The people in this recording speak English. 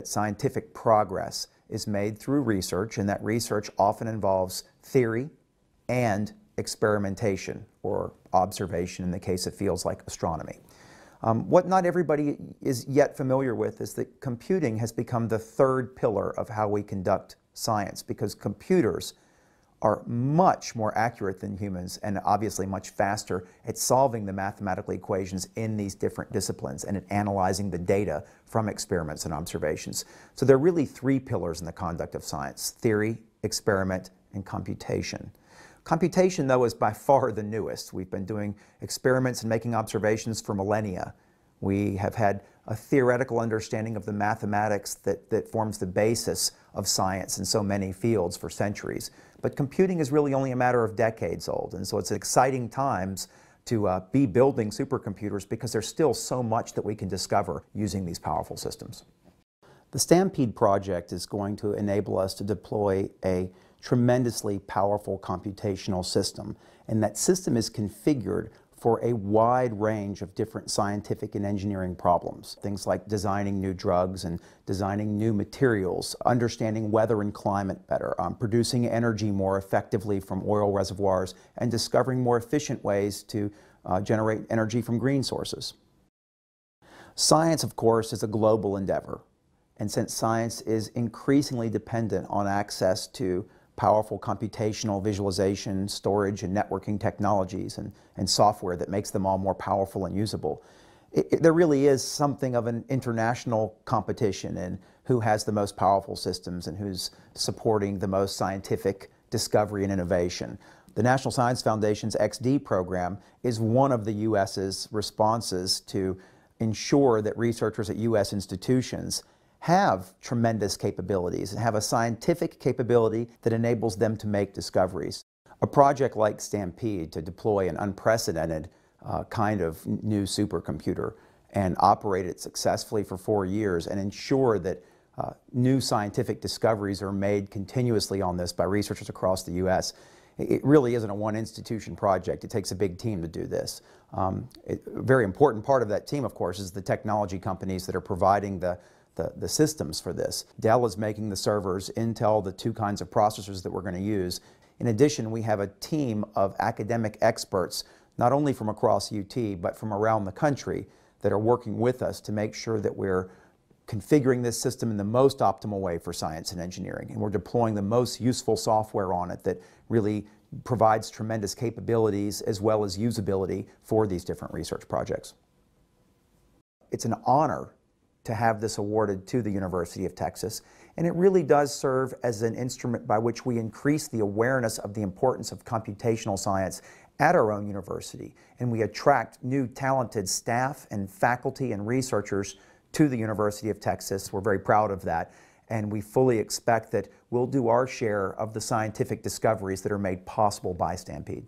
Scientific progress is made through research, and that research often involves theory and experimentation or observation in the case of fields like astronomy. What not everybody is yet familiar with is that computing has become the third pillar of how we conduct science, because computers are much more accurate than humans and obviously much faster at solving the mathematical equations in these different disciplines and at analyzing the data from experiments and observations. So there are really three pillars in the conduct of science: theory, experiment, and computation. Computation, though, is by far the newest. We've been doing experiments and making observations for millennia. We have had a theoretical understanding of the mathematics that forms the basis of science in so many fields for centuries. But computing is really only a matter of decades old, and so it's exciting times to be building supercomputers because there's still so much that we can discover using these powerful systems. The Stampede project is going to enable us to deploy a tremendously powerful computational system, and that system is configured for a wide range of different scientific and engineering problems. Things like designing new drugs and designing new materials, understanding weather and climate better, producing energy more effectively from oil reservoirs, and discovering more efficient ways to generate energy from green sources. Science, of course, is a global endeavor, and since science is increasingly dependent on access to powerful computational visualization, storage, and networking technologies and software that makes them all more powerful and usable, there really is something of an international competition in who has the most powerful systems and who's supporting the most scientific discovery and innovation. The National Science Foundation's XD program is one of the U.S.'s responses to ensure that researchers at U.S. institutions have tremendous capabilities and have a scientific capability that enables them to make discoveries. A project like Stampede, to deploy an unprecedented kind of new supercomputer and operate it successfully for 4 years and ensure that new scientific discoveries are made continuously on this by researchers across the U.S. It really isn't a one-institution project. It takes a big team to do this. A very important part of that team, of course, is the technology companies that are providing the systems for this. Dell is making the servers, Intel the two kinds of processors that we're going to use. In addition, we have a team of academic experts, not only from across UT, but from around the country, that are working with us to make sure that we're configuring this system in the most optimal way for science and engineering. And we're deploying the most useful software on it that really provides tremendous capabilities as well as usability for these different research projects. It's an honor to have this awarded to the University of Texas, and it really does serve as an instrument by which we increase the awareness of the importance of computational science at our own university, and we attract new talented staff and faculty and researchers to the University of Texas. We're very proud of that, and we fully expect that we'll do our share of the scientific discoveries that are made possible by Stampede.